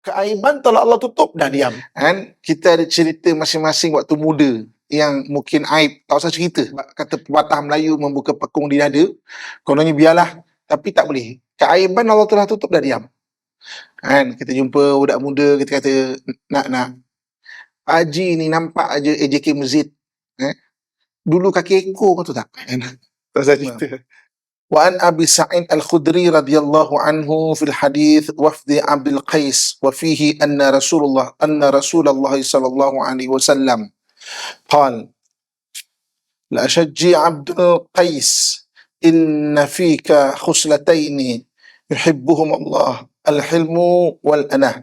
Keaiban tolak Allah tutup, dah diam. Kan? Kita ada cerita masing-masing waktu muda yang mungkin aib, tak usah cerita. Kata pepatah Melayu, membuka pekung di dada, kononnya biarlah, tapi tak boleh. Keaiban Allah telah tutup, dah diam. Kan? Kita jumpa budak muda, kita kata, nak, Haji ni nampak aja AJK Masjid. Dulu kaki ekor kau tu tak? Kan? Tak usah cerita. وعن أبي سعيد الخدري رضي الله عنه في الحديث وفد عبد القيس وفيه أن رسول الله صلى الله عليه وسلم قال لأشج عبد القيس إن فيك خصلتين يحبهم الله الحلم والأناه.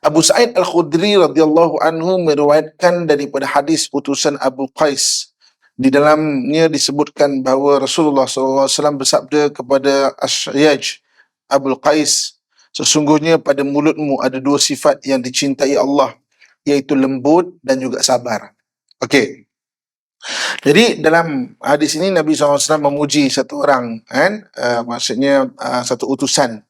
Abu Sa'id Al-Khudri radhiyallahu anhu meriwayatkan daripada hadis utusan Abu Qais. Di dalamnya disebutkan bahawa Rasulullah SAW bersabda kepada Asy'aj Abul Qais, sesungguhnya pada mulutmu ada dua sifat yang dicintai Allah, iaitu lembut dan juga sabar. Okey. Jadi dalam hadis ini Nabi SAW memuji satu orang, kan? Maksudnya satu utusan.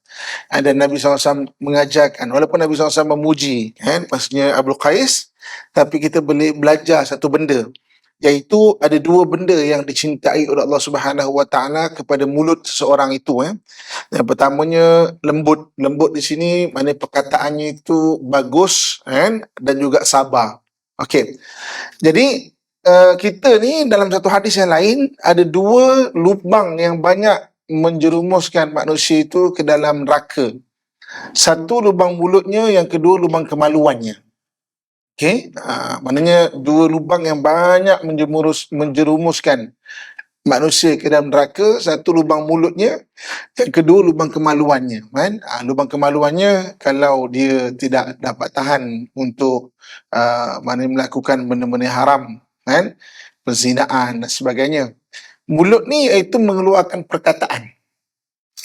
Dan Nabi SAW mengajarkan, walaupun Nabi SAW memuji, kan? Maksudnya Abul Qais, tapi kita boleh belajar satu benda, iaitu ada dua benda yang dicintai oleh Allah Subhanahu Wa Taala kepada mulut seseorang itu. Yang pertamanya lembut. Lembut di sini maknanya perkataannya itu bagus, kan? Dan juga sabar. Okey. Jadi kita ni dalam satu hadis yang lain ada dua lubang yang banyak menjerumuskan manusia itu ke dalam neraka. Satu lubang mulutnya, yang kedua lubang kemaluannya. Okey, maknanya dua lubang yang banyak menjerumuskan manusia ke dalam neraka. Satu lubang mulutnya, yang kedua lubang kemaluannya. Kan? Lubang kemaluannya kalau dia tidak dapat tahan untuk melakukan benda-benda haram, kan? Perzinaan dan sebagainya. Mulut ni iaitu mengeluarkan perkataan.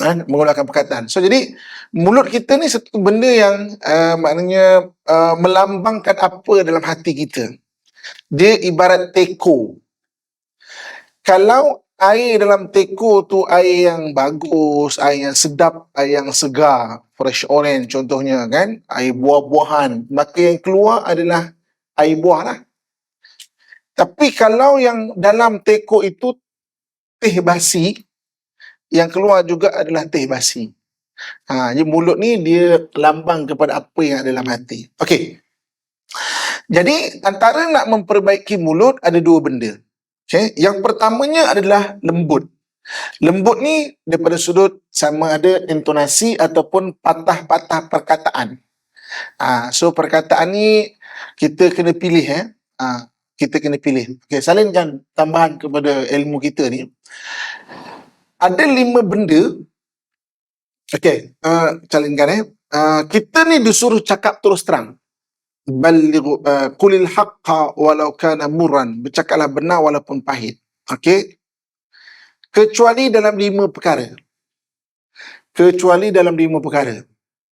Mengeluarkan perkataan. So jadi mulut kita ni satu benda yang maknanya melambangkan apa dalam hati kita. Dia ibarat teko. Kalau air dalam teko tu air yang bagus, air yang sedap, air yang segar, fresh orange contohnya, kan, air buah-buahan, maka yang keluar adalah air buah lah. Tapi kalau yang dalam teko itu teh basi, yang keluar juga adalah teh basi. Jadi mulut ni dia lambang kepada apa yang ada dalam hati. Okey. Jadi antara nak memperbaiki mulut ada dua benda. Okay. Yang pertamanya adalah lembut. Lembut ni daripada sudut sama ada intonasi ataupun patah-patah perkataan. So perkataan ni kita kena pilih. Kita kena pilih. Okay, salinkan tambahan kepada ilmu kita ni. Ada 5 benda. Okey, salinkan kita ni disuruh cakap terus terang. Balighu qulil haqqa walau kana murran, bercakaplah benar walaupun pahit. Okey, kecuali dalam 5 perkara. Kecuali dalam 5 perkara.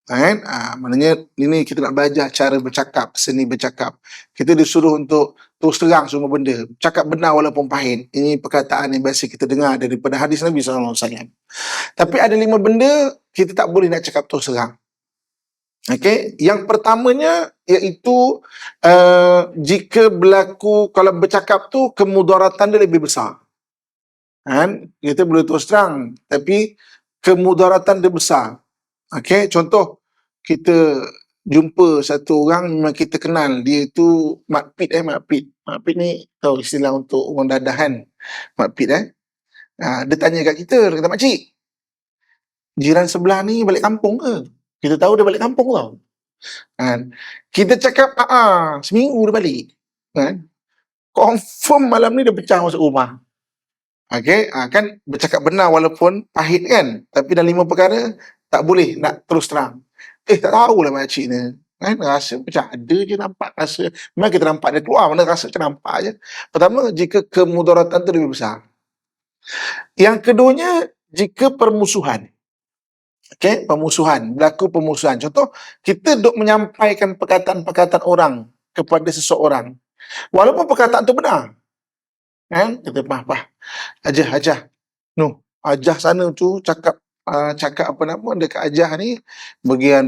Kan? Maknanya ini kita nak belajar cara bercakap, seni bercakap. Kita disuruh untuk terus terang semua benda, cakap benar walaupun pahit. Ini perkataan yang biasa kita dengar daripada hadis Nabi SAW. Tapi ada 5 benda kita tak boleh nak cakap terus terang. Okey, yang pertamanya iaitu jika berlaku, kalau bercakap tu kemudaratan dia lebih besar. Kan? Kita boleh terus terang, tapi kemudaratan dia besar. Okey, contoh kita jumpa satu orang memang kita kenal, dia itu makpit. Makpit ni tahu istilah untuk orang dadahan. Makpit dia tanya kat kita, dia kata, "Makcik, jiran sebelah ni balik kampung ke?" Kita tahu dia balik kampung tau. Kan? Kita cakap, seminggu dia balik. Kan? Confirm malam ni dia pecah masuk rumah. Okey, kan bercakap benar walaupun pahit kan. Tapi dalam 5 perkara tak boleh nak terus terang. Tak tahulah makcik ni. Kan rasa macam ada je nampak rasa. Memang kita nampak dia keluar, mana rasa macam nampak je. Pertama, jika kemudaratan tu lebih besar. Yang keduanya, jika permusuhan. Okey, berlaku permusuhan. Contoh, kita duk menyampaikan perkataan-perkataan orang kepada seseorang. Walaupun perkataan tu benar. Kan? Kita ajah. Ajah sana tu cakap cakap apa nama dekat Ajah ni bagian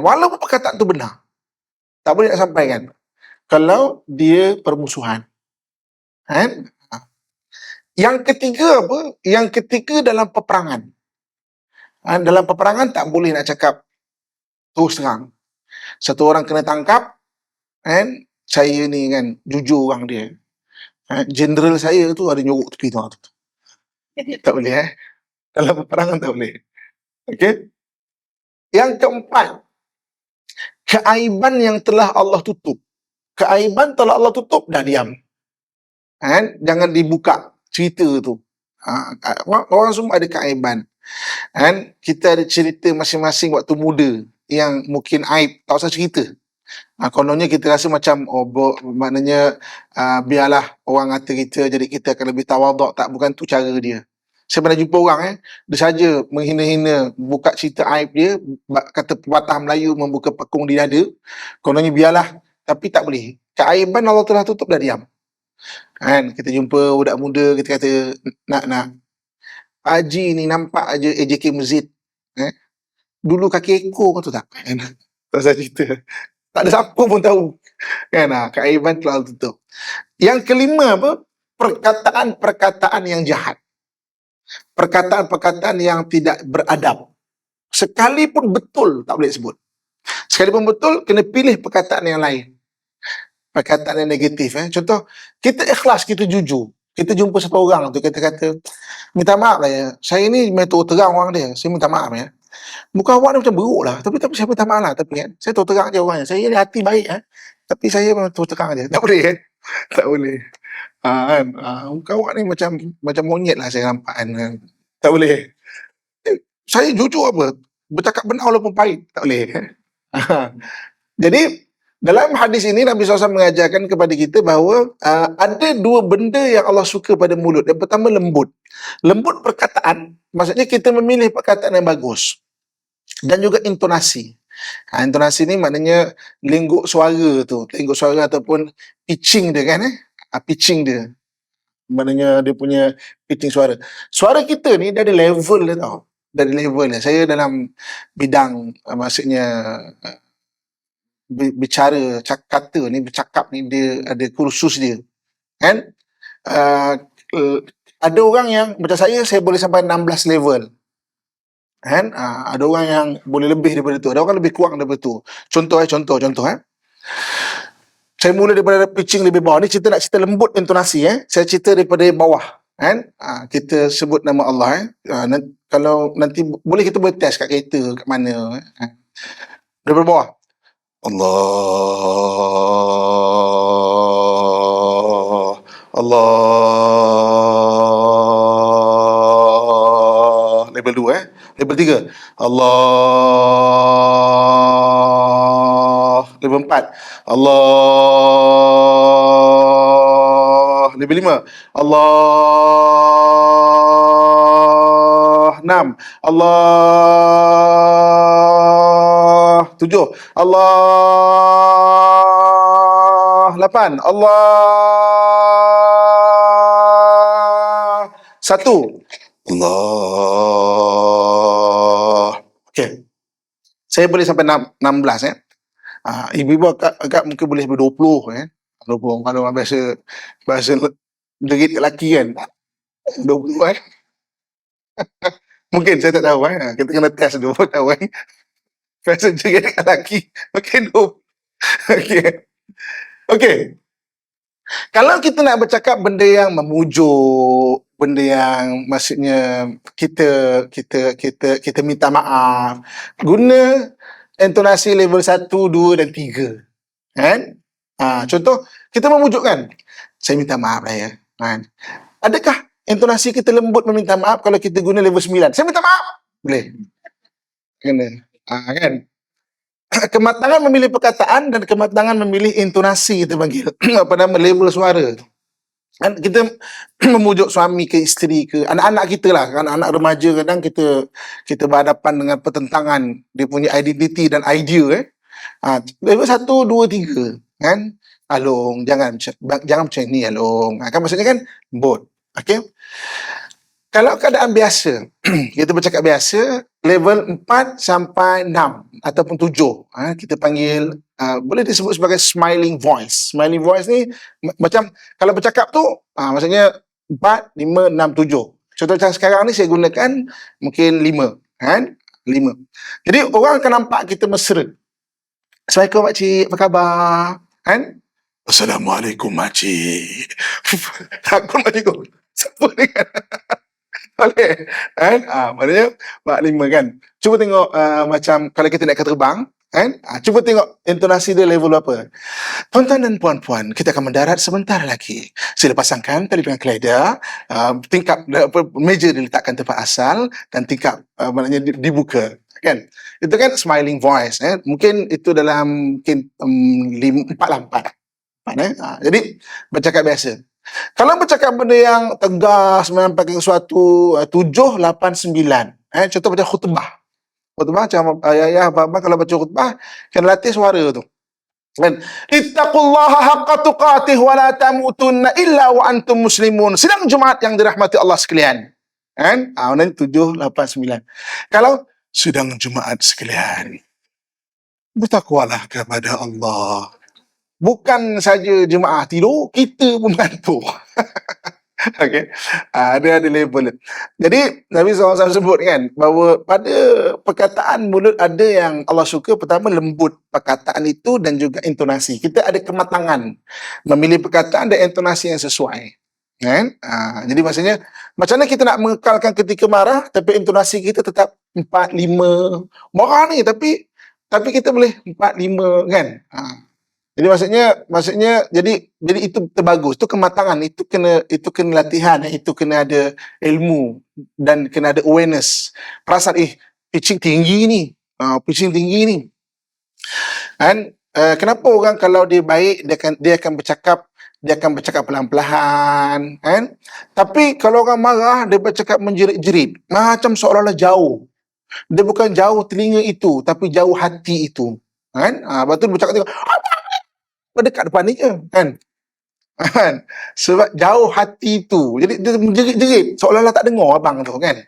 walaupun perkataan tu benar, tak boleh nak sampaikan kalau dia permusuhan, kan? Yang ketiga apa? Yang ketiga dalam peperangan. Dalam peperangan tak boleh nak cakap terus terang. Satu orang kena tangkap, kan? Saya ni kan jujur orang dia. Jeneral saya tu ada nyorok tepi tu. Tak boleh Dalam peperangan tak boleh. Okey. Yang keempat, keaiban yang telah Allah tutup. Keaiban telah Allah tutup, dah diam. Jangan dibuka cerita tu. Orang semua ada keaiban. Kita ada cerita masing-masing waktu muda yang mungkin aib, tak usah cerita. Kononnya kita rasa macam maknanya biarlah orang kata kita, jadi kita akan lebih tawaduk. Tak, bukan tu cara dia. Saya pernah jumpa orang dia saja menghina-hina, buka cerita aib dia, kata pepatah Melayu membuka pekung di dada. Kononnya biarlah, tapi tak boleh. Keaiban Allah telah tutup, dah diam. Kita jumpa budak muda, kita kata nak Haji ni nampak aja AJK Masjid. Dulu kaki ekor kau tu tak? Tak saya cerita. Tak ada siapa pun tahu. Keaiban telah tutup. Yang kelima apa? Perkataan-perkataan yang jahat. Perkataan-perkataan yang tidak beradab. Sekalipun betul, tak boleh sebut. Sekalipun betul, kena pilih perkataan yang lain. Perkataan yang negatif. Contoh, kita ikhlas, kita jujur. Kita jumpa satu orang tu, kita kata, minta maaf lah ya. Saya ni memang terang orang dia. Saya minta maaf ya. Muka awak ni macam beruk lah. Tapi saya minta maaf lah. Tapi saya terang je orangnya. Saya ni hati baik tapi saya memang terang je. Tak boleh Tak boleh. Muka awak ni macam monyet lah saya nampak Tak boleh. Saya jujur apa? Bercakap benar walaupun pahit. Tak boleh. Jadi, dalam hadis ini Nabi SAW mengajarkan kepada kita bahawa ada dua benda yang Allah suka pada mulut. Yang pertama, lembut. Lembut perkataan. Maksudnya kita memilih perkataan yang bagus. Dan juga intonasi. Intonasi ni maknanya lengguk suara tu. Lengguk suara ataupun pitching dia kan. Pitching dia. Maknanya dia punya pitching suara. Suara kita ni dia ada level dia tau. Dia ada level dia. Saya dalam bidang maksudnya bicara, kata ni, bercakap ni, dia ada kursus dia. Kan? Ada orang yang macam saya boleh sampai 16 level. Kan? Ada orang yang boleh lebih daripada tu. Ada orang lebih kurang daripada tu. Contoh. Saya mula daripada pitching lebih bawah. Ni nak cerita lembut intonasi. Saya cerita daripada bawah. Kan? Kita sebut nama Allah. Kalau nanti boleh kita boleh test kat kereta kat mana. Daripada bawah. Allah. Level 2 Level 3 Allah. Level 4 Allah. Level 5 Allah. 6 Allah. 7 Allah. 8 Allah. 1 Allah. Okey. Saya boleh sampai 16 ibu-ibu agak mungkin boleh sampai 20 20 kalau bahasa derit lelaki kan. 20 Mungkin saya tak tahu kita kena test dulu tahu bahasa derit lelaki mungkin 20. Okey. Kalau kita nak bercakap benda yang memujuk, benda yang maksudnya kita minta maaf, guna intonasi level 1, 2 dan 3. Kan? Contoh, kita memujukkan. Saya minta maaf lah ya. Adakah intonasi kita lembut meminta maaf kalau kita guna level 9? Saya minta maaf. Boleh. Kena. Kan? Kematangan memilih perkataan dan kematangan memilih intonasi kita panggil. Level suara. Kan kita memujuk suami ke isteri ke anak-anak kita lah. Anak-anak remaja kadang kita berhadapan dengan pertentangan dia punya identiti dan idea. Level 1, 2, 3 kan. Along, jangan macam ni Along. Kan maksudnya kan lembut. Okey. Kalau keadaan biasa, kita bercakap biasa, level 4 sampai 6 ataupun 7, kita panggil, boleh disebut sebagai smiling voice. Smiling voice ni macam kalau bercakap tu, maksudnya 4, 5, 6, 7. Contoh macam sekarang ni saya gunakan mungkin 5, kan? 5. Jadi orang akan nampak kita mesra. Assalamualaikum makcik, apa khabar? Kan? Assalamualaikum makcik. Takut makcik tu. Siapa ni kan? Boleh kan? Maknanya maklima kan. Cuba tengok macam kalau kita naik kapal terbang kan? Cuba tengok intonasi dia level apa. Tuan-tuan dan puan-puan, kita akan mendarat sebentar lagi. Sila pasangkan tali pinggang keledar, tingkap meja diletakkan tempat asal dan tingkap maknanya dibuka kan. Itu kan smiling voice mungkin itu dalam mungkin 4 lah 4. Jadi bercakap biasa. Kalau bercakap benda yang tegas, menyampaikan sesuatu, 7, 8, 9. Contoh macam khutbah. Khutbah macam ayah-ayah, abang-abang kalau baca khutbah, kena latih suara tu. Kan? Ittaqullaha haqqa tuqatih wa la tamutunna illa wa antum muslimun. Sidang Jumaat yang dirahmati Allah sekalian. Kan? Maknanya 7, 8, 9. Kalau sidang Jumaat sekalian, bertakwalah kepada Allah. Bukan saja jemaah tidur, kita pun mengantuk. Okey. Ada level dia. Jadi Nabi SAW sebut kan bahawa pada perkataan mulut ada yang Allah suka, pertama lembut perkataan itu dan juga intonasi. Kita ada kematangan memilih perkataan dan intonasi yang sesuai. Kan? Jadi maksudnya macam mana kita nak mengekalkan ketika marah tapi intonasi kita tetap 4, 5. Marah ni tapi kita boleh 4, 5 kan? Jadi maksudnya jadi itu terbagus. Itu kematangan, itu kena latihan, itu kena ada ilmu dan kena ada awareness. Perasaan pitching tinggi ni. Pitching tinggi ni. Kan kenapa orang kalau dia baik dia akan bercakap pelan-pelan kan? Tapi kalau orang marah dia bercakap menjerit-jerit, macam seolah-olah jauh. Dia bukan jauh telinga itu tapi jauh hati itu. Kan? Lepas tu dia bercakap dekat depan ni je kan. Sebab jauh hati tu. Jadi dia menjerit-jerit seolah-olah tak dengar abang tu kan.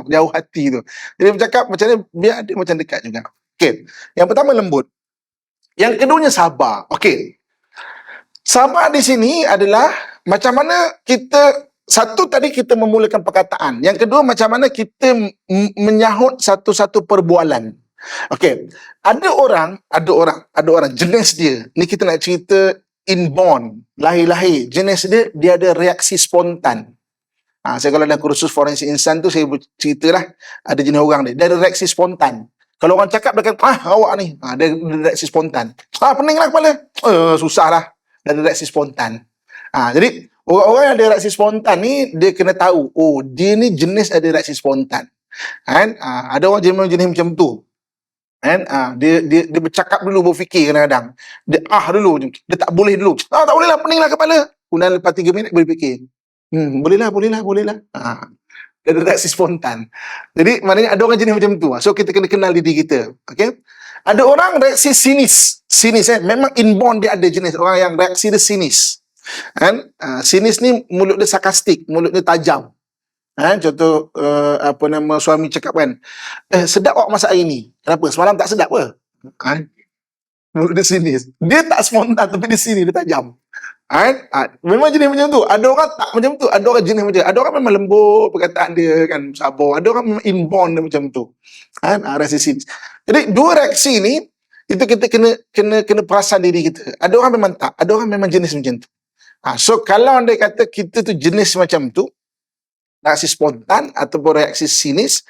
Jauh hati tu. Jadi bercakap macam ni biar dia macam dekat juga. Okey. Yang pertama lembut. Yang keduanya sabar. Okey. Sabar di sini adalah macam mana kita, satu tadi kita memulakan perkataan. Yang kedua macam mana kita menyahut satu-satu perbualan. Okey. Ada orang jenis dia. Ni kita nak cerita inborn, lahir-lahir. Jenis dia ada reaksi spontan. Saya kalau dalam kursus forensik insan tu saya ceritalah ada jenis orang dia ada reaksi spontan. Kalau orang cakap dia kata, awak ni, dia ada reaksi spontan. Peninglah kepala. Susahlah. Dia ada reaksi spontan. Jadi orang-orang yang ada reaksi spontan ni dia kena tahu, dia ni jenis ada reaksi spontan. Kan? Ada orang jenis macam tu. Kan? Dia bercakap dulu, berfikir kadang-kadang. Dia dulu, dia tak boleh dulu. Tak boleh lah, peninglah kepala. Kemudian lepas 3 minit boleh fikir. Bolehlah. Dia ada reaksi spontan. Jadi maknanya ada orang jenis macam tu. So kita kena kenal diri kita. Okay? Ada orang reaksi sinis. Memang inborn dia ada jenis orang yang reaksi dia sinis. Kan? Sinis ni mulut dia sarkastik, mulut dia tajam. Contoh suami cakap kan, sedap awak masak hari ni. Kenapa? Semalam tak sedap ke? Mulut dia sinis. Dia tak spontan tapi dia sini, dia tajam. Memang jenis macam tu. Ada orang tak macam tu. Ada orang jenis macam tu. Ada orang memang lembut perkataan dia kan, sabar. Ada orang memang inborn dia macam tu. Reaksi sinis. Jadi dua reaksi ni itu kita kena perasan diri kita. Ada orang memang tak. Ada orang memang jenis macam tu. So kalau anda kata kita tu jenis macam tu, reaksi spontan ataupun reaksi sinis,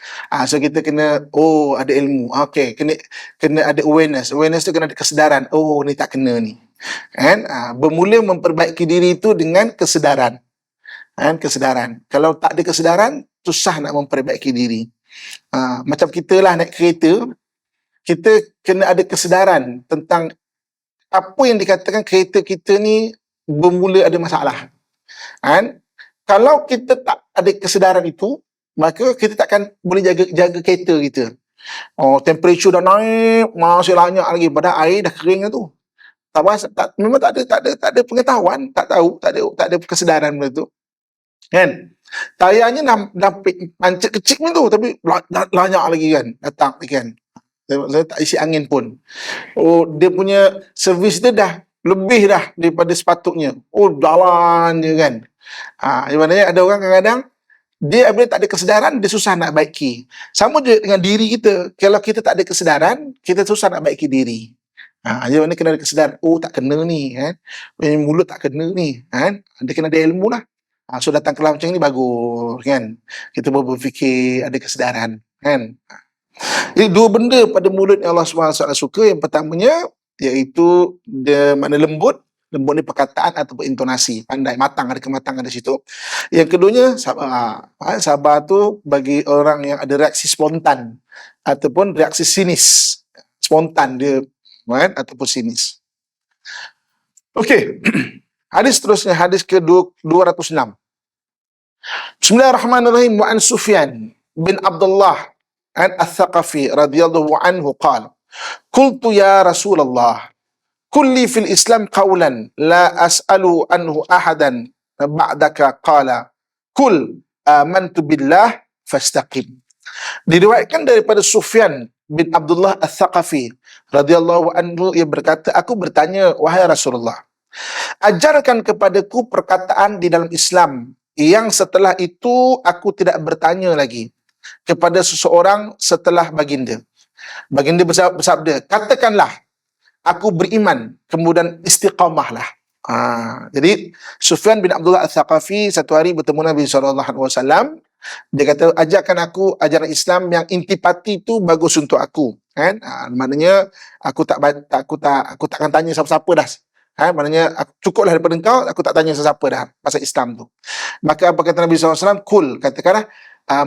so kita kena ada ilmu. Okey, kena ada awareness. Awareness tu kena ada kesedaran. Ni tak kena ni. Kan? Bermula memperbaiki diri itu dengan kesedaran. Kesedaran. Kalau tak ada kesedaran, susah nak memperbaiki diri. Macam kita lah naik kereta, kita kena ada kesedaran tentang apa yang dikatakan kereta kita ni bermula ada masalah. Kalau kita tak ada kesedaran itu, maka kita takkan boleh jaga kereta kita. Temperature dah naik, masih banyak lagi, padahal air dah kering tu. Memang tak ada pengetahuan, tak tahu, tak ada kesedaran benda tu. Kan? Tayarnya dah pancit kecil ni tu, tapi banyak lagi kan, datang lagi kan. Saya tak isi angin pun. Oh, dia punya servis dia dah lebih dah daripada sepatutnya. Oh, jalan je kan. Maknanya ada orang kadang-kadang dia apabila tak ada kesedaran, dia susah nak baiki. Sama juga dengan diri kita. Kalau kita tak ada kesedaran, kita susah nak baiki diri. Dia mana kena ada kesedaran. Oh, tak kena ni kan. Mulut tak kena ni kan. Dia kena ada ilmu lah. So datang kelas macam ni bagus kan. Kita berfikir ada kesedaran kan. Jadi dua benda pada mulut yang Allah SWT suka. Yang pertamanya iaitu dia makna lembut. Lembut ni perkataan ataupun intonasi. Pandai, matang, ada kematangan di situ. Yang keduanya sabar. Sabar tu bagi orang yang ada reaksi spontan ataupun reaksi sinis. Spontan dia kan, ataupun sinis. Okey. Hadis seterusnya, hadis ke-206. Bismillahirrahmanirrahim. Wa an Sufyan bin Abdullah an Al-Thaqafi radhiyallahu anhu qala qultu ya Rasulullah kulli fil Islam qawlan la as'alu anhu ahadan ba'daka qala kul amantu billah fastaqim. Diriwayatkan daripada Sufyan bin Abdullah Al-Thaqafi radhiyallahu anhu, ia berkata, aku bertanya, wahai Rasulullah, ajarkan kepadaku perkataan di dalam Islam yang setelah itu aku tidak bertanya lagi kepada seseorang setelah baginda. Baginda bersabda, katakanlah aku beriman, kemudian istiqamahlah. Jadi Sufyan bin Abdullah Al-Thaqafi satu hari bertemu Nabi SAW. Dia kata, ajarkan aku ajaran Islam yang intipati tu bagus untuk aku. Kan? Maknanya aku takkan tanya siapa-siapa dah. Maknanya cukuplah daripada engkau, aku tak tanya sesiapa dah pasal Islam tu. Maka apa kata Nabi SAW? Kul, katakanlah,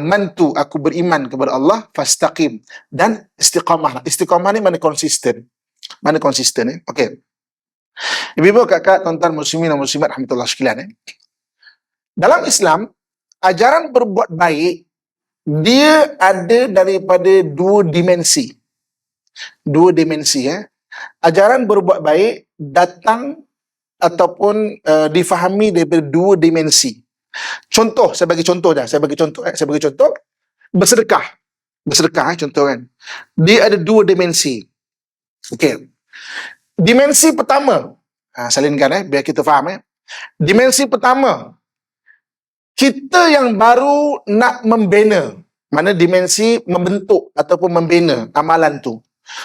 mantu, aku beriman kepada Allah, fastaqim, dan istiqamah. Istiqamah ni mana konsisten. Mana konsisten. Okey. Ibu-ibu, kakak, tuan-tuan muslimin dan muslimat rahmatullah sekalian. Dalam Islam, ajaran berbuat baik, dia ada daripada dua dimensi. Dua dimensi. Ajaran berbuat baik datang ataupun difahami daripada dua dimensi. Contoh, saya bagi contoh dah. Saya bagi contoh. Bersedekah. Contoh kan. Dia ada dua dimensi. Okey. Dimensi pertama, salinkan biar kita faham. Dimensi pertama, kita yang baru nak membina. Mana dimensi membentuk ataupun membina amalan tu.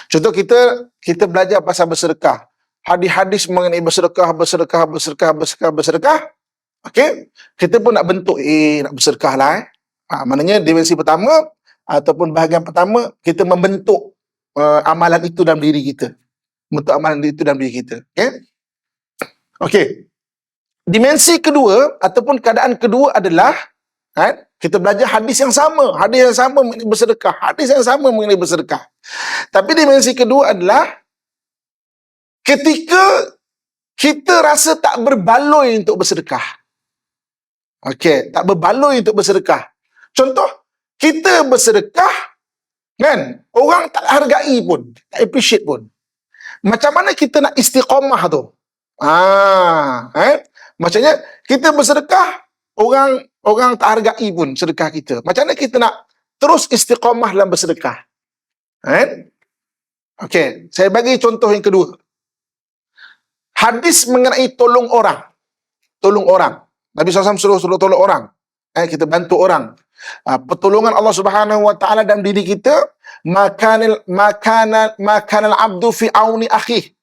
Contoh kita belajar pasal bersedekah. Hadis-hadis mengenai bersedekah. Okey, kita pun nak bentuk nak bersedekah lah. Maknanya dimensi pertama ataupun bahagian pertama, kita membentuk amalan itu dalam diri kita. Bentuk amalan itu dalam diri kita. Okey. Dimensi kedua ataupun keadaan kedua adalah kita belajar hadis yang sama mengenai bersedekah. Tapi dimensi kedua adalah ketika kita rasa tak berbaloi untuk bersedekah. Okey, tak berbaloi untuk bersedekah. Contoh, kita bersedekah kan, orang tak hargai pun, tak appreciate pun. Macam mana kita nak istiqamah tu? Maksudnya kita bersedekah, orang tak hargai pun sedekah kita. Macam mana kita nak terus istiqamah dalam bersedekah? Okey, saya bagi contoh yang kedua. Hadis mengenai tolong orang. Nabi SAW suruh tolong orang. Kita bantu orang. Pertolongan Allah Subhanahu Wa Taala dalam diri kita, makanal abdu fi auni akhi.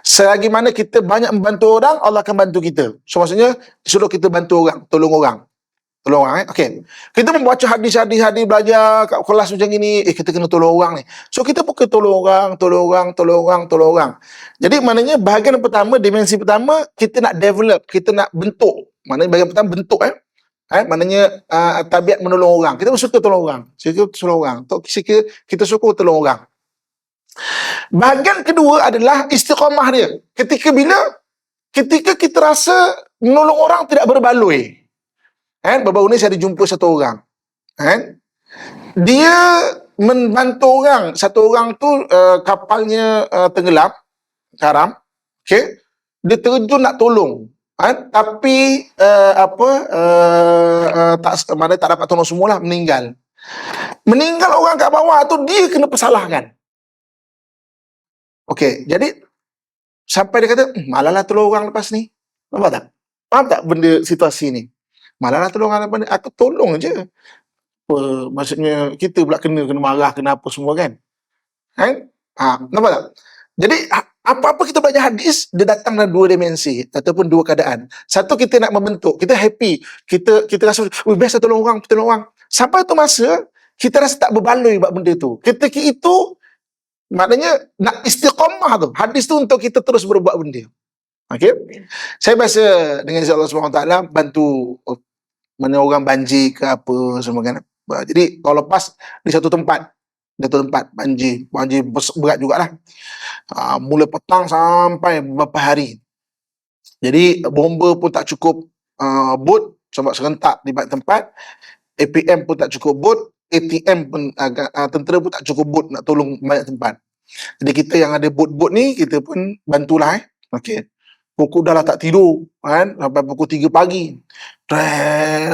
Selagi mana kita banyak membantu orang, Allah akan bantu kita. So maksudnya suruh kita bantu orang, tolong orang. Okey. Kita membaca hadis-hadis belajar kat kelas macam ini, kita kena tolong orang ni. So kita pun kena tolong orang. Jadi maknanya bahagian pertama, dimensi pertama, kita nak develop, kita nak bentuk. Maknanya bahagian pertama bentuk maknanya tabiat menolong orang. Kita suka tolong orang. Kita suka tolong orang. Bahagian kedua adalah istiqamah dia. Ketika kita rasa menolong orang tidak berbaloi. Baru-baru ni saya ada jumpa satu orang. Dia membantu orang. Satu orang tu kapalnya tenggelam, karam. Okey. Dia terjun nak tolong. Tapi mana tak dapat tolong semualah, meninggal. Meninggal orang kat bawah tu dia kena persalahkan. Okey, jadi sampai dia kata, malahlah tolong orang lepas ni. Nampak tak? Faham tak benda situasi ni? Malahlah tolong orang lepas ni. Aku tolong je. Maksudnya kita pula kena marah, kena apa semua kan? Nampak tak? Jadi apa-apa kita belajar hadis, dia datang dalam dua dimensi ataupun dua keadaan. Satu, kita nak membentuk, kita happy, kita rasa best tolong orang. Sampai tu masa kita rasa tak berbaloi buat benda tu. Ketika itu maknanya nak istiqamah tu. Hadis tu untuk kita terus berbuat benda. Okey. Saya biasa dengan izin Allah Subhanahu Taala bantu mana orang banjir ke apa semua kan. Jadi kalau lepas di satu tempat banjir berat jugalah. Mula petang sampai beberapa hari. Jadi bomba pun tak cukup bot sebab serentak di banyak tempat. APM pun tak cukup bot, ATM pun tentera pun tak cukup bot nak tolong banyak tempat. Jadi kita yang ada bot-bot ni, kita pun bantulah okey. Pukul dah lah tak tidur kan, sampai pukul 3 pagi.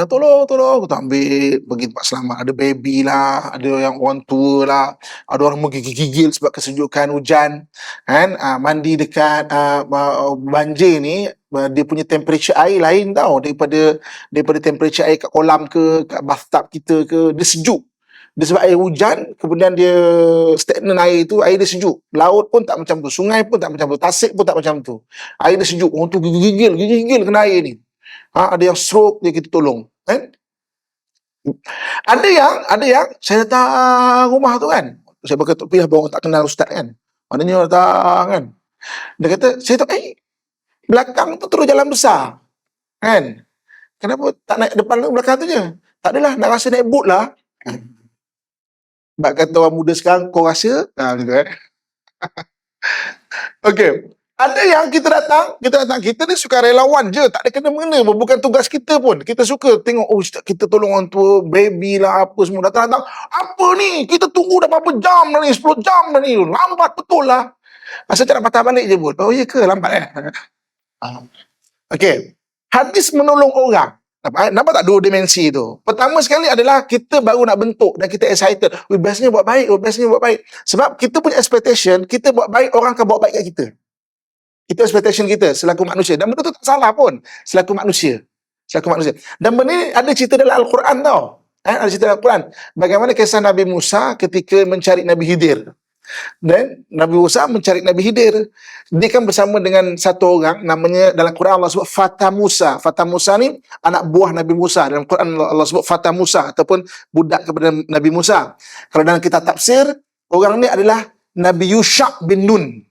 Tolong, aku tak ambil pergi tempat selamat. Ada baby lah, ada yang orang tua lah, ada orang menggigil sebab kesejukan hujan kan. Mandi dekat banjir ni, dia punya temperature air lain tau daripada temperature air kat kolam ke, kat bathtub kita ke. Dia sejuk. Dia sebab air hujan, kemudian dia stagnan air tu, air dia sejuk. Laut pun tak macam tu, sungai pun tak macam tu, tasik pun tak macam tu. Air dia sejuk. Orang tu gigil kena air ni. Ada yang stroke, dia kita tolong. Ada yang saya datang rumah tu kan. Saya pakai topi lah, orang tak kenal ustaz kan. Maknanya datang kan. Dia kata, saya tahu, belakang tu terus jalan besar. Kan? Kenapa tak naik depan belakang tu je? Tak adalah, nak rasa naik boat lah. Bak kata orang muda sekarang, kau rasa? Macam tu kan. Okey. Ada yang kita datang, kita ni suka relawan je, tak ada kena-mengena, bukan tugas kita pun. Kita suka tengok, kita tolong orang tua, baby lah, apa semua datang. Apa ni? Kita tunggu dah berapa jam dah ni, 10 jam dah ni. Lambat betul lah. Asal nak patah balik je pun. Oh, ya ke? Lambat Okey. Hadis menolong orang. Nampak tak dua dimensi tu? Pertama sekali adalah kita baru nak bentuk dan kita excited. Bestnya buat baik, Sebab kita punya expectation, kita buat baik, orang akan buat baik kat kita. Itu expectation kita selaku manusia. Dan benda tu tak salah pun selaku manusia. Dan benda ni ada cerita dalam Al-Quran tau. Ada cerita dalam Al-Quran. Bagaimana kisah Nabi Musa ketika mencari Nabi Khidir. Dan Nabi Musa mencari Nabi Khidir. Dia kan bersama dengan satu orang, namanya dalam Quran Allah sebut Fata Musa. Fata Musa ni anak buah Nabi Musa. Dalam Quran Allah sebut Fata Musa ataupun budak kepada Nabi Musa. Kalau dalam kitab tafsir, orang ni adalah Nabi Yusha' bin Nun.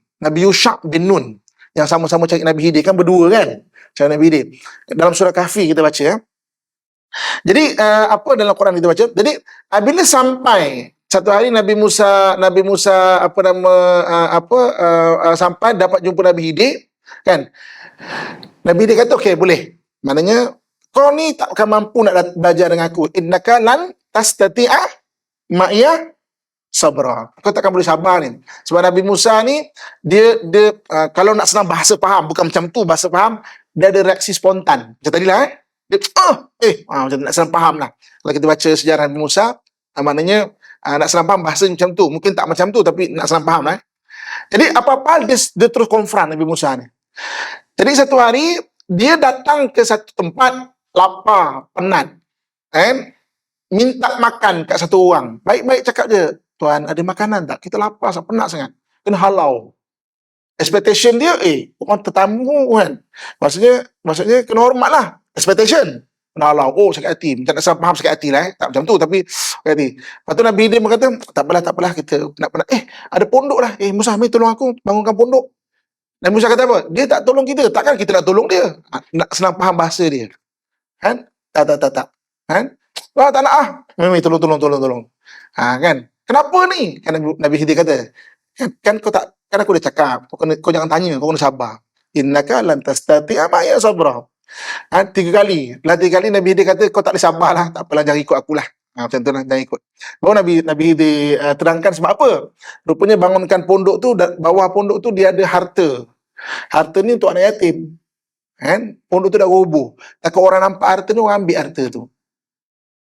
Yang sama-sama cari Nabi Khidir, kan berdua kan cari Nabi Khidir. Dalam surah Kahfi kita baca. Jadi apa dalam Quran kita baca? Jadi bila sampai satu hari Nabi Musa sampai dapat jumpa Nabi Khidir kan. Nabi Khidir kata, okey, boleh. Maknanya kau ni tak akan mampu nak belajar dengan aku. Innaka lan tastati'a ma'iya sabra. Kau takkan boleh sabar ni. Sebab Nabi Musa ni dia kalau nak senang bahasa faham, bukan macam tu bahasa faham, dia ada reaksi spontan. Macam tadilah macam nak senang faham lah. Kalau kita baca sejarah Nabi Musa, maknanya nak senang faham bahasa macam tu. Mungkin tak macam tu, tapi nak senang faham lah. Jadi apa-apa dia terus konfront Nabi Musa ni. Jadi satu hari dia datang ke satu tempat, lapar, penat, minta makan kat satu orang. Baik-baik cakap je, tuan ada makanan tak? Kita lapar, penat sangat. Kena halau. Expectation dia, orang tetamu kan. Maksudnya kena hormat lah. Expectation. Kena halau. Sakit hati. Macam nak salah faham sakit hati lah. Tak macam tu, tapi sakit hati. Lepas tu Nabi dia berkata, tak apalah, kita nak penat. Ada pondok lah. Musa, tolong aku bangunkan pondok. Dan Musa kata apa? Dia tak tolong kita. Takkan kita nak tolong dia? Nak senang faham bahasa dia. Kan? Tak. Kan? Tak nak tolong. Kan? Kenapa ni? Kan Nabi Khidir kata, kan aku dah cakap, kau jangan tanya, kau kena sabar. Innaka lan tastati'a ma'iya sabra. 3 kali. Nabi Khidir kata, kau tak boleh sabar lah, tak apalah, jangan ikut akulah. Macam tu lah, jangan ikut. Baru Nabi Khidir terangkan sebab apa? Rupanya bangunkan pondok tu, bawah pondok tu dia ada harta. Harta ni untuk anak yatim. Kan? Pondok tu dah roboh. Takut orang nampak harta tu, orang ambil harta tu.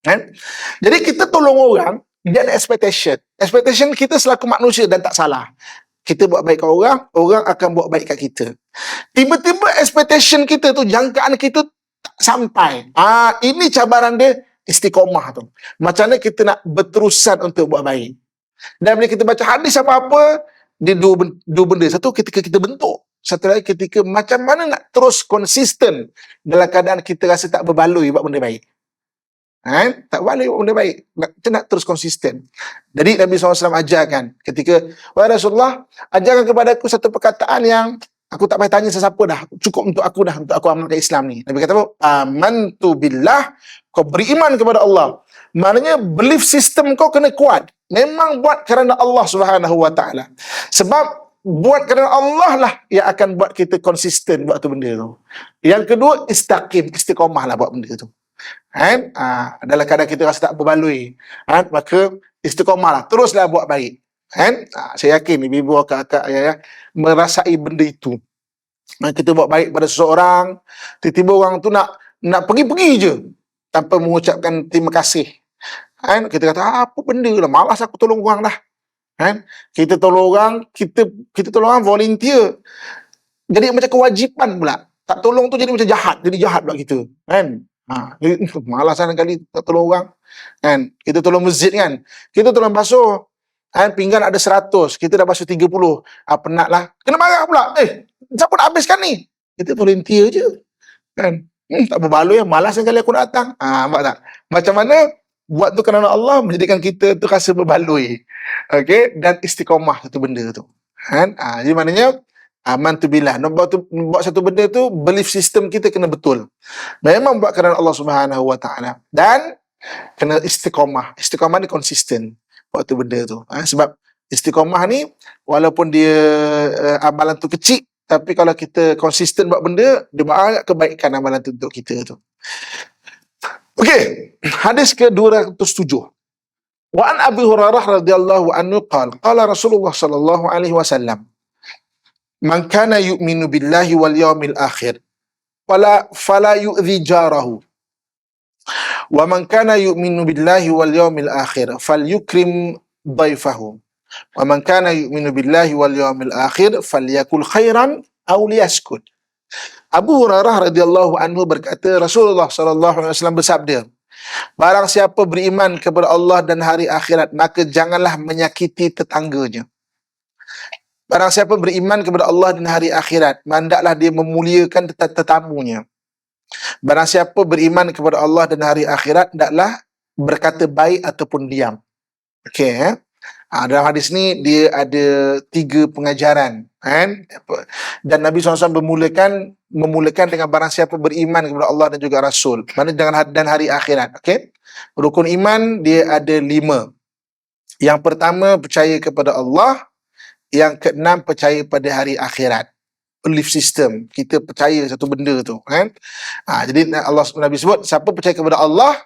Kan? Jadi kita tolong orang, dia ada expectation. Expectation kita selaku manusia dan tak salah. Kita buat baik kat orang, orang akan buat baik kat kita. Tiba-tiba expectation kita tu, jangkaan kita tak sampai. Ini cabaran dia, istiqomah tu. Macam mana kita nak berterusan untuk buat baik. Dan bila kita baca hadis apa-apa, dia dua benda. Satu, ketika kita bentuk. Satu lagi ketika macam mana nak terus konsisten dalam keadaan kita rasa tak berbaloi buat benda baik. Tak boleh buat benda baik. Kita nak terus konsisten. Jadi Nabi SAW ajarkan ketika, wahai Rasulullah, ajarkan kepada aku satu perkataan yang aku tak payah tanya sesiapa dah. Cukup untuk aku dah, untuk aku amalkan Islam ni. Nabi kata apa? Amantu billah, kau beriman kepada Allah. Maknanya belief system kau kena kuat. Memang buat kerana Allah Subhanahu Wa Taala. Sebab buat kerana Allah lah yang akan buat kita konsisten buat tu benda tu. Yang kedua, istiqomah lah buat benda tu. Dalam keadaan kita rasa tak berbaloi, maka istiqomah lah, teruslah buat baik. Saya yakin ibu-ibu, kakak, ayah merasai benda itu. Kita buat baik pada seseorang, tiba-tiba orang tu nak pergi-pergi je tanpa mengucapkan terima kasih. Kita kata, apa benda lah, malas aku tolong orang dah. Kita tolong orang, kita tolong orang volunteer. Jadi macam kewajipan pula. Tak tolong tu jadi macam jahat, jadi jahat pula kita. Malasan kali tak tolong orang. Kita tolong masjid kan. Kita tolong basuh. Pinggan ada 100, kita dah basuh 30. Penat lah. Kena marah pula. Siapa nak habiskan ni? Kita volunteer je. Tak berbaloi, malas kali aku nak datang. Nampak tak? Macam mana buat tu kerana Allah menjadikan kita tu rasa berbaloi. Okey, dan istiqomah satu benda tu. Jadi maknanya amantu billah. Buat satu benda tu, belief system kita kena betul. Memang buat kerana Allah Subhanahu Wa Taala. Dan kena istiqomah. Istiqomah ni konsisten buat tu benda tu. Sebab istiqomah ni walaupun dia amalan tu kecil, tapi kalau kita konsisten buat benda, dia banyak kebaikan amalan tu untuk kita tu. Okey, hadis ke-207. Wa an Abi Hurairah radhiyallahu anhu qala Rasulullah sallallahu alaihi wasallam, man kana yu'minu billahi wal yawmil akhir fala yu'dhi jarahu, wa man kana yu'minu billahi wal yawmil akhir falyukrim dhaifahu, wa man kana yu'minu billahi wal yawmil akhir falyakul khairan aw liyaskut. Abu Hurairah radhiyallahu anhu berkata, Rasulullah sallallahu alaihi wasallam bersabda, barang siapa beriman kepada Allah dan hari akhirat, maka janganlah menyakiti tetangganya. Barang siapa beriman kepada Allah dan hari akhirat, hendaklah dia memuliakan tetamunya. Barang siapa beriman kepada Allah dan hari akhirat, hendaklah berkata baik ataupun diam. Okey, dalam hadis ni dia ada 3 pengajaran, dan Nabi SAW memulakan dengan barang siapa beriman kepada Allah dan juga Rasul, mana dan hari akhirat. Okey, rukun iman dia ada 5. Yang pertama, percaya kepada Allah. Yang ke-6, percaya pada hari akhirat. Belief system, kita percaya satu benda tu. Jadi Nabi sebut, siapa percaya kepada Allah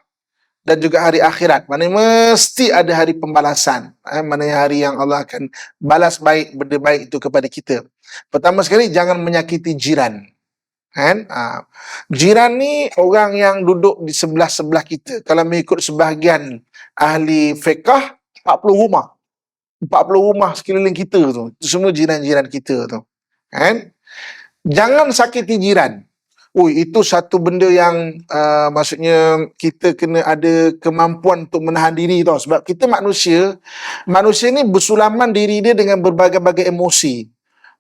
dan juga hari akhirat, maknanya mesti ada hari pembalasan. Maknanya hari yang Allah akan balas baik, benda baik itu kepada kita. Pertama sekali, jangan menyakiti jiran. Jiran ni orang yang duduk di sebelah-sebelah kita. Kalau mengikut sebahagian ahli fiqh, 40 rumah. 40 rumah sekeliling kita tu. Itu semua jiran-jiran kita tu. Jangan sakiti jiran. Itu satu benda yang maksudnya kita kena ada kemampuan untuk menahan diri tau. Sebab kita manusia ni bersulaman diri dia dengan berbagai-bagai emosi.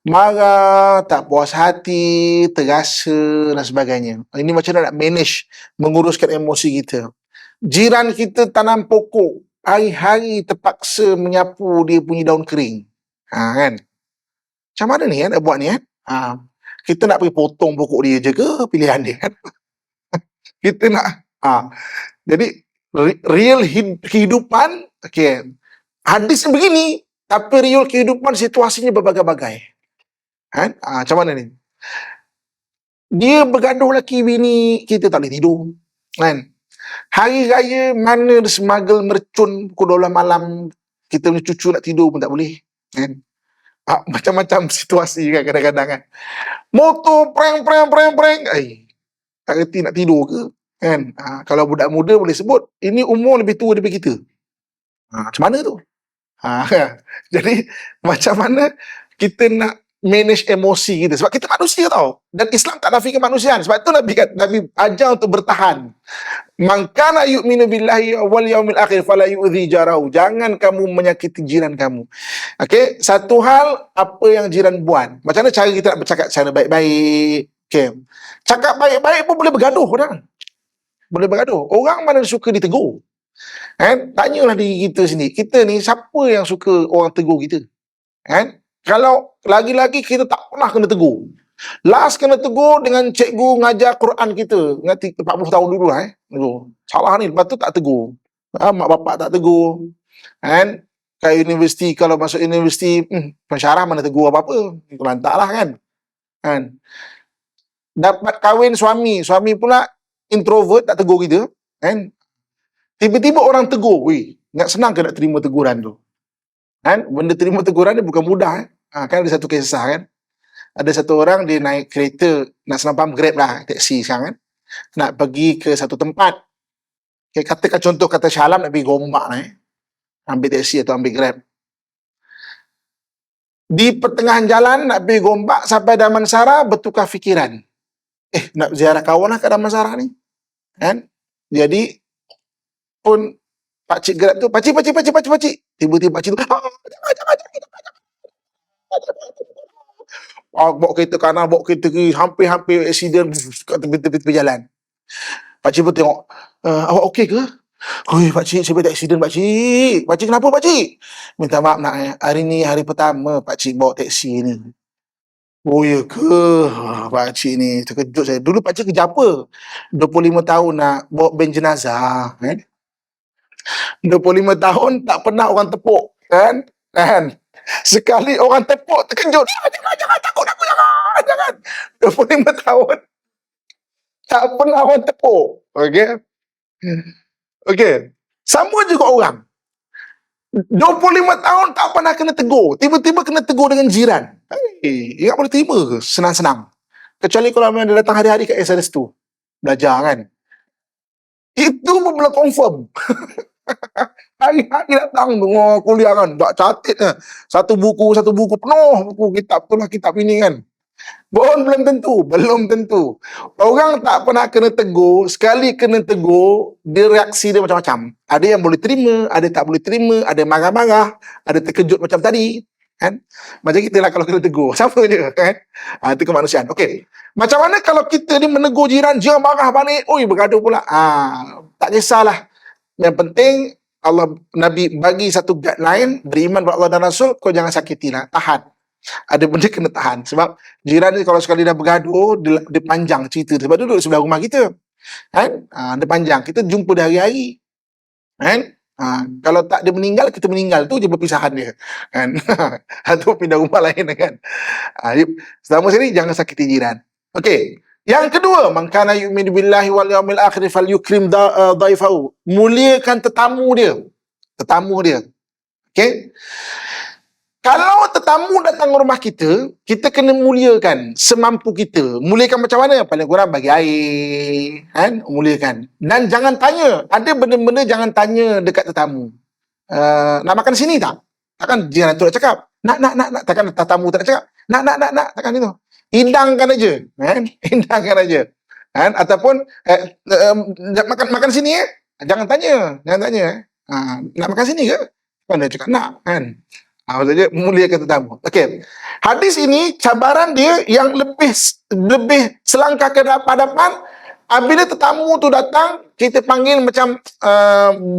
Marah, tak puas hati, terasa dan sebagainya. Ini macam mana nak manage, menguruskan emosi kita. Jiran kita tanam pokok, hari-hari terpaksa menyapu dia punya daun kering. Kan? Macam mana ni nak buat ni kita nak pergi potong pokok dia je ke pilihan dia kan? Kita nak jadi real kehidupan, okey. Hadis begini, tapi real kehidupan situasinya berbagai-bagai. Macam mana ni? Dia bergaduh laki bini, kita tak boleh tidur. Kan? Hari raya mana smuggle mercun pukul 12 malam, kita punya cucu nak tidur pun tak boleh. Kan? Macam-macam situasi kan kadang-kadang kan. Motor preng, tak reti nak tidur ke, kan. Kalau budak muda boleh sebut, ini umur lebih tua daripada kita. Macam mana tu? Jadi macam mana kita nak manage emosi kita, sebab kita manusia tau, dan Islam tak nafikan kemanusiaan. Sebab tu Nabi ajar untuk bertahan. Man kana yu'minu billahi wal yaumil akhir fala yu'dhi jarahu. Jangan kamu menyakiti jiran kamu. Okey, satu hal apa yang jiran buat. Macam mana cara kita nak bercakap secara baik-baik? Okey. Cakap baik-baik pun boleh bergaduh orang. Boleh bergaduh. Orang mana suka ditegur? Kan? Tanyalah diri kita sendiri. Kita ni siapa yang suka orang tegur kita? Kan? Kalau lagi-lagi kita tak pernah kena tegur. Last kena tegur dengan cikgu ngajar Quran kita. Ingat 40 tahun dulu lah. Salah ni, lepas tu tak tegur. Mak bapak tak tegur. Kan? Kat universiti, kalau masuk universiti, pensyarah mana tegur apa-apa. Lantak lah kan. Dapat kahwin suami pula introvert, tak tegur kita. Kan? Tiba-tiba orang tegur. Nak senang ke nak terima teguran tu? Kan? Benda terima teguran ni bukan mudah. Kan ada satu kisah kan. Ada satu orang dia naik kereta, nak senang faham, Grab lah, taksi sekarang kan. Nak pergi ke satu tempat. Katakan contoh kata Shah Alam nak pergi Gombak lah. Ambil taksi atau ambil Grab. Di pertengahan jalan nak pergi Gombak sampai Damansara, bertukar fikiran. Nak ziarah kawan lah kat Damansara ni. Kan? Jadi pun pakcik Grab tu, pakcik. Tiba-tiba pakcik tu, bawa kereta kanan, bawa kereta kiri, hampir aksiden kat tepi-tepi jalan. Pakcik pun tengok, awak okey ke? Pakcik, saya ada aksiden pakcik. Pakcik kenapa pakcik? Minta maaf nak, hari ni hari pertama pakcik bawa taksi ni. Ya ke? Pakcik ni terkejut saya. Dulu pakcik kerja apa? 25 tahun nak bawa ben jenazah. Kan? 25 tahun tak pernah orang tepuk. Kan? Sekali orang tepuk, terkejut. Jangan takut aku, jangan. 25 tahun tak pernah orang tepuk. Okey. Sama juga orang. 25 tahun tak pernah kena tegur. Tiba-tiba kena tegur dengan jiran. Ingat boleh terima ke? Senang-senang. Kecuali kalau memang dia datang hari-hari kat SRS tu. Belajar kan. Itu pun belum confirm. Hari-hari datang tu, kuliah kan. Tak catat lah. Satu buku penuh. Buku kitab tu lah, kitab ini kan. Belum tentu. Orang tak pernah kena tegur, sekali kena tegur, dia reaksi dia macam-macam. Ada yang boleh terima, ada tak boleh terima, ada marah-marah, ada terkejut macam tadi. Kan? Macam kita lah kalau kena tegur. Sama je. Kan? Itu kemanusiaan. Okey. Macam mana kalau kita ni menegur jiran, dia marah balik, bergaduh pula. Tak kisahlah. Yang penting, Nabi bagi satu guideline, beriman kepada Allah dan Rasul, kau jangan sakitilah, tahan. Ada benda kena tahan. Sebab jiran ni kalau sekali dah bergaduh, dia panjang cerita. Sebab duduk sebelah rumah kita. Kan? Dia panjang. Kita jumpa dia hari-hari. Kan? Kalau tak dia meninggal, kita meninggal. Tu je perpisahan dia. Kan? Atau pindah rumah lain kan? Selama sini, jangan sakiti jiran. Okey. Yang kedua, man kana yu'minu billahi wal yaumil akhir falyukrim dhaifahu. Muliakan tetamu dia. Okey? Kalau tetamu datang ke rumah kita, kita kena muliakan semampu kita. Muliakan macam mana? Paling kurang bagi air, kan? Muliakan. Dan jangan tanya. Ada benda-benda jangan tanya dekat tetamu. Nak makan sini tak? Takkan jiran tu nak cakap. Nak. Takkan tetamu tak nak cakap. Nak. Takkan itu. Hindangkan aja. Kan? Hindangkan aja. Kan? Ataupun, makan sini Jangan tanya. Nak makan sini ke? Kan dia cakap nak. Kan? Maksudnya memuliakan tetamu. Okey. Hadis ini cabaran dia yang lebih selangkah ke depan. Apabila tetamu tu datang, kita panggil macam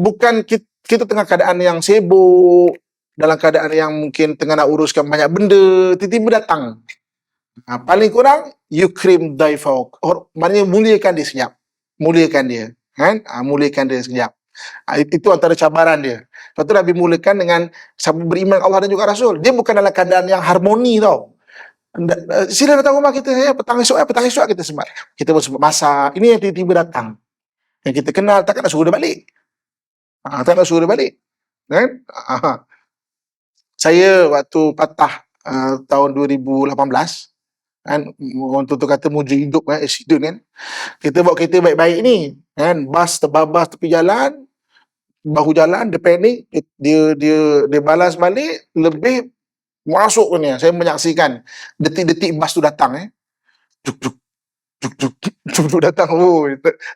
bukan kita tengah keadaan yang sibuk, dalam keadaan yang mungkin tengah nak uruskan banyak benda, tiba-tiba datang. Paling kurang yukrim dhaifauk. Maknanya muliakan dia sekejap. Muliakan dia. Kan? Muliakan dia sekejap. Itu antara cabaran dia. Lepas tu Nabi mulakan dengan beriman Allah dan juga Rasul. Dia bukan dalam keadaan yang harmoni tau. Sila datang rumah kita, petang esok kita sempat. Kita pun sempat masak. Ini yang tiba-tiba datang. Yang kita kenal, takkan nak suruh dia balik. Kan? Saya waktu patah tahun 2018 kan, orang tu kata muji hidup kan, accident kan. Kita bawa kereta baik-baik ni kan, bas terbabas tepi jalan, bahu jalan, dia panik, dia balas balik, lebih masuk ni. Saya menyaksikan detik-detik bas tu datang juk juk juk juk juk juk datang. Oh,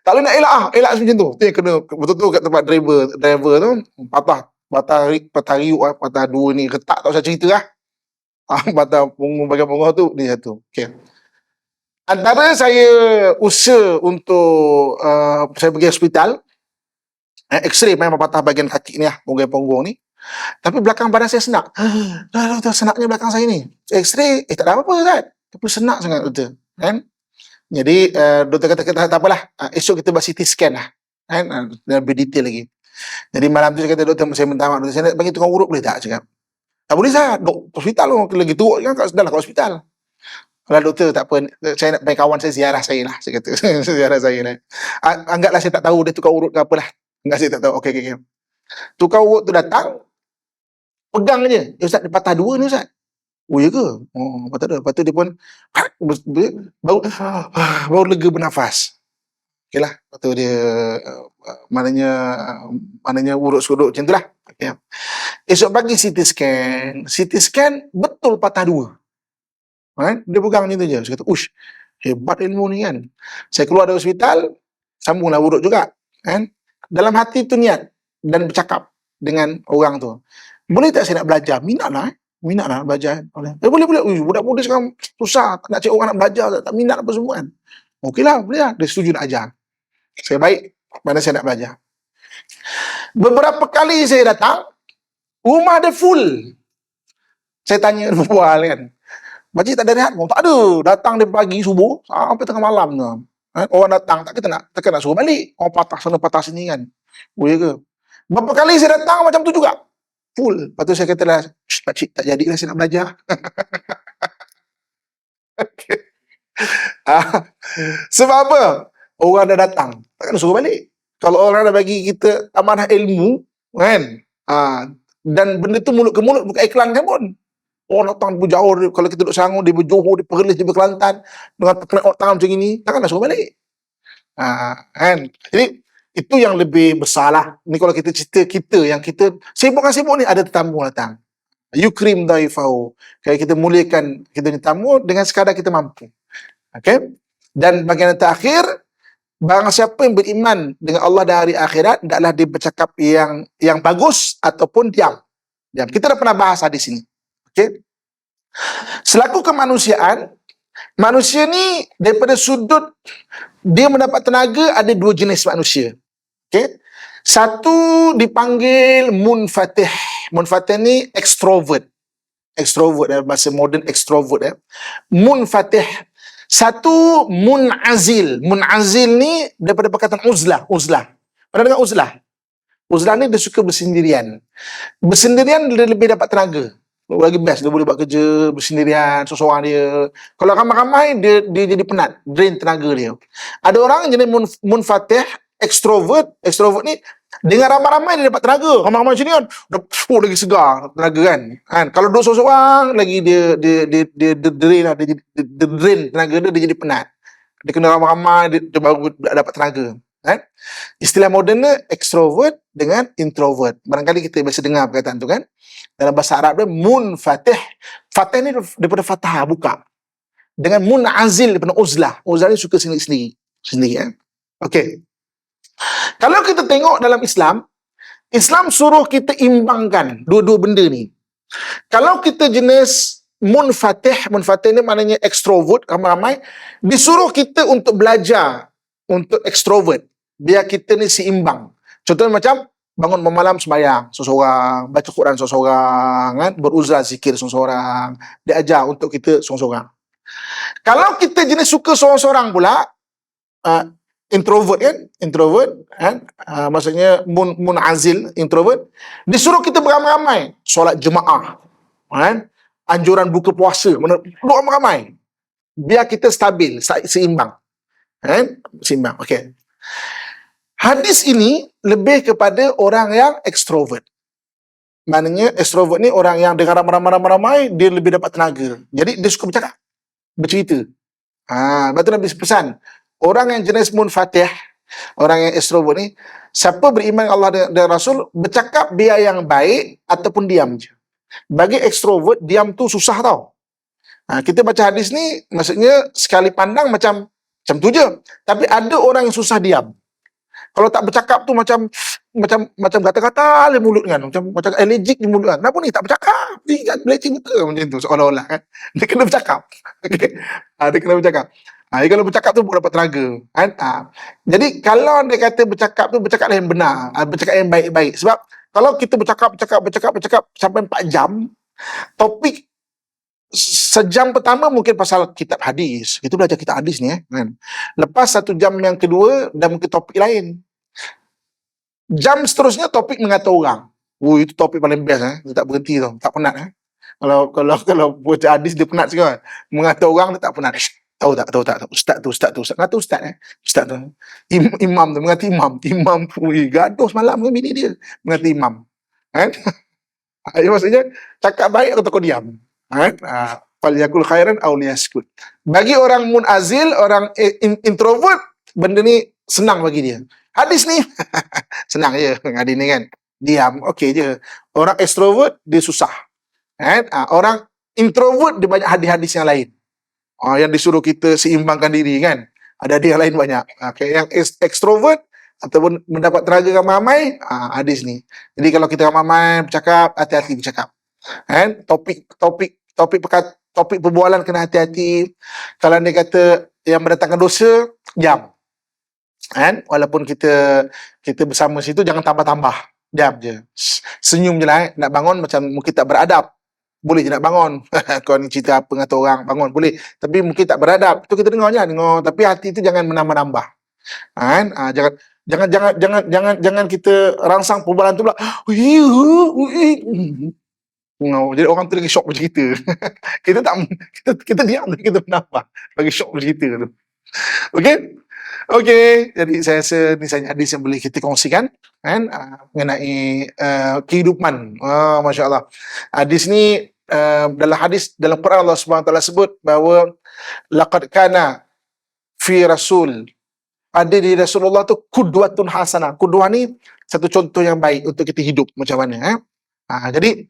tak boleh nak elak macam tu. Tu yang kena betul-betul kat tempat driver tu patah riuk patah dua ni retak, tak usah cerita lah. Patah punggung, bahagian punggung tu ni satu. Okey. Antara saya usaha untuk saya pergi hospital, X-ray memang patah bahagian kaki ni lah, punggung ni. Tapi belakang badan saya senak. Dah senaknya belakang saya ni. X-ray, tak ada apa-apa kan. Tapi senak sangat doktor. Kan? Jadi doktor kata tak apalah. Esok kita buat CT scan lah. Kan? Lebih detail lagi. Jadi malam tu saya kata doktor, saya minta maaf doktor, saya nak bagi tukang urut boleh tak? Cakap. Tak boleh sah. Hospital lagi teruk kan, dah lah kat hospital. Kalau doktor tak apa, saya nak bagi kawan saya ziarah saya lah. Saya kata, ziarah saya lah. Anggaplah saya tak tahu dia tukang urut ke apalah. Anggap saya tak tahu. Okey. Tukang urut tu datang, pegang je. Ustaz, dia patah dua ni Ustaz. Oh, ya ke? Oh, patah dua. Lepas tu dia pun baru lega bernafas. Okey lah. Lepas tu dia maknanya urut-surut macam tu lah. Okay. Esok pagi CT scan betul patah dua. Dia pegang macam tu je. Saya kata, ush, hebat ilmu ni kan. Saya keluar dari hospital, sambunglah urut juga. Kan? Dalam hati tu niat dan bercakap dengan orang tu. Boleh tak saya nak belajar? Minat lah belajar. Boleh. Budak-budak sekarang susah. Tak nak cik orang nak belajar. Tak minat apa semua kan. Okeylah, boleh lah. Dia setuju nak ajar. Saya baik. Mana saya nak belajar. Beberapa kali saya datang, rumah dia full. Saya tanya berbual kan. Pakcik tak ada rehat? Tak ada. Datang dari pagi subuh sampai tengah malam tu. Orang datang, takkan nak suruh balik. Orang patah sana, patah sini kan. Oh, ya ke? Berapa kali saya datang macam tu juga. Full. Lepas tu saya kata lah, pakcik tak jadilah saya nak belajar. Sebab apa? Orang dah datang. Takkan suruh balik. Kalau orang dah bagi kita amanah ilmu, kan? Dan benda tu mulut ke mulut, bukan iklan kan pun. Orang datang berjauh, kalau kita duduk Selangor, dia berjohor, dia Perlis, dia berkelantan, dengan tangan macam ini, takkan nak suruh balik. Kan? Jadi, itu yang lebih besar lah. Ni kalau kita cerita yang kita sibuk ni, ada tetamu datang. Yukrim daifahu. Kita muliakan kita ni tamu dengan sekadar kita mampu. Okay? Dan bahagian terakhir, barang siapa yang beriman dengan Allah dan hari akhirat, hendaklah dia bercakap yang bagus ataupun diam. Kita dah pernah bahas hadis ini. Okay? Selaku kemanusiaan, manusia ni daripada sudut dia mendapat tenaga, ada dua jenis manusia. Okay? Satu dipanggil munfatih. Munfatih ni extrovert dalam bahasa moden, extrovert. Munfatih. Satu munazil. Munazil ni daripada perkataan uzlah. Pernah dengar uzlah? Uzlah ni dia suka bersendirian. Bersendirian dia lebih dapat tenaga. Lagi best, dia boleh buat kerja bersendirian, seorang dia. Kalau ramai-ramai, dia jadi penat, drain tenaga dia. Ada orang jenis munfatih, extrovert ni, dengan ramai-ramai dia dapat tenaga. Ramai-ramai macam ni kan, lagi segar tenaga kan. Kalau duduk seorang lagi dia drain lah, dia drain tenaga dia jadi penat. Dia kena ramai-ramai, dia baru dapat tenaga. Istilah modennya extrovert dengan introvert. Barangkali kita biasa dengar perkataan tu kan. Dalam bahasa Arab dia munfatih. Fatih ni daripada fatah, buka. Dengan munazil daripada uzlah. Uzlah ni suka sendiri. Okey. Kalau kita tengok dalam Islam suruh kita imbangkan dua-dua benda ni. Kalau kita jenis munfatih ni maknanya extrovert, ramai-ramai, disuruh kita untuk belajar untuk extrovert. Biar kita ni seimbang. Contohnya macam bangun malam sembahyang seorang-seorang, baca Quran seorang-seorang, kan? Beruzlah zikir seorang-seorang. Dia ajar untuk kita seorang-seorang. Kalau kita jenis suka seorang-seorang pula, introvert kan? Maksudnya munazil, introvert, disuruh kita beramai-ramai, solat jemaah, kan? Anjuran buka puasa, beramai-ramai. Biar kita stabil, seimbang. Kan? Seimbang, okey. Hadis ini lebih kepada orang yang extrovert. Maknanya extrovert ni orang yang dengan ramai-ramai dia lebih dapat tenaga. Jadi dia suka bercakap, bercerita. Lepas tu Nabi pesan, orang yang jenis munfatih, orang yang extrovert ni, siapa beriman Allah dan Rasul, bercakap biar yang baik ataupun diam je. Bagi extrovert, diam tu susah tau. Kita baca hadis ni, maksudnya sekali pandang macam tu je. Tapi ada orang yang susah diam. Kalau tak bercakap tu macam kata-kata le mulut kan, macam allergic di mulut kan. Kenapa ni tak bercakap? Ni kan belecing muka macam tu seolah-olah kan. Dia kena bercakap. Okey. Dia kena bercakap. Kalau bercakap tu baru dapat tenaga kan. Jadi kalau dia kata bercakap tu bercakap yang benar, bercakap yang baik-baik. Sebab kalau kita bercakap sampai 4 jam, topik sejam pertama mungkin pasal kitab hadis. Kita belajar kitab hadis ni kan. Lepas 1 jam yang kedua dah mungkin topik lain. Jam seterusnya topik mengata orang. Itu topik paling best dia tak berhenti tau, tak penat Kalau baca hadis dia penat sekali. Mengata orang dia tak penat. Tahu tak ustaz tu ngata ustaz tu imam tu mengata imam tu gaduh semalam dengan bini dia mengata imam kan. Maksudnya cakap baik atau kau diam kan. Falyakul khairan aw liyaskut. Bagi orang munazil, orang introvert, benda ni senang bagi dia. Hadis ni senang je hadis ni kan. Diam, okey je. Orang extrovert dia susah. Kan? Orang introvert dia banyak hadis-hadis yang lain. Yang disuruh kita seimbangkan diri kan. Ada yang lain banyak. Yang extrovert ataupun mendapat tenaga ramai, hadis ni. Jadi kalau kita ramai bercakap, hati-hati bercakap. Kan? Topik perbualan kena hati-hati. Kalau dia kata yang mendatangkan dosa, diam. Kan? Walaupun kita bersama situ, jangan tambah-tambah. Diam je. Senyum je lah. Nak bangun macam mungkin tak beradab. Boleh je nak bangun. Kau ni cerita apa dengan orang, bangun boleh. Tapi mungkin tak beradab. Itu kita dengar je, dengar. Tapi hati itu jangan menambah-nambah. Kan? Jangan kita rangsang perbualan tu pula. Jadi orang tu lagi syok macam kita. kita diam, kita menambah. Lagi syok macam kita tu. Okey, jadi saya rasa ni saja hadis yang boleh kita kongsikan kan, mengenai kehidupan. Masya Allah. Hadis ni dalam Quran Allah Subhanahu Wa Taala sebut bahawa laqad kana fi rasul, ada di Rasulullah tu qudwatun hasanah. Qudwah ni satu contoh yang baik untuk kita hidup macam mana. Jadi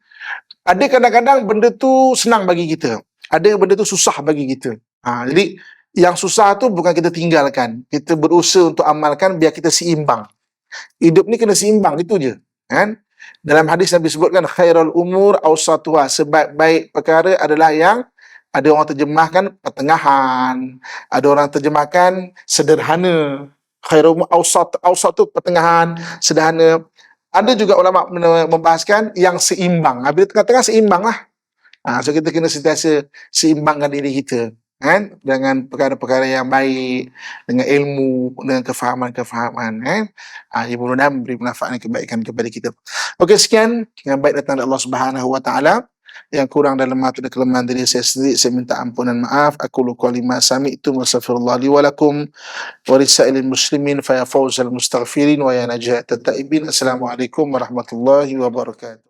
ada kadang-kadang benda tu senang bagi kita, ada benda tu susah bagi kita. Jadi yang susah tu bukan kita tinggalkan, kita berusaha untuk amalkan biar kita seimbang. Hidup ni kena seimbang, itu je kan. Dalam hadis Nabi sebutkan khairul umur awsatuha, sebaik-baik perkara adalah yang ada orang terjemahkan pertengahan, ada orang terjemahkan sederhana. Khairul umur awsat tu pertengahan, sederhana. Ada juga ulama membahaskan yang seimbang. Bila tengah-tengah seimbang lah. So kita kena sentiasa seimbangkan diri kita kan, dengan perkara-perkara yang baik, dengan ilmu, dengan kefahaman-kefahaman kan. Ia mudah-mudahan memberi manfaat dan kebaikan kepada kita. Okey, sekian yang baik datang dari Allah Subhanahu Wa Taala. Yang kurang dalam mata dan kelemahan diri saya sendiri, saya minta ampunan maaf. Aku qali ma sami'tum wa astaghfirullah li wa lakum wa lisailil muslimin fa ya fawzal mustaghfirin wa ya najat at-taibin. Assalamualaikum warahmatullahi wabarakatuh.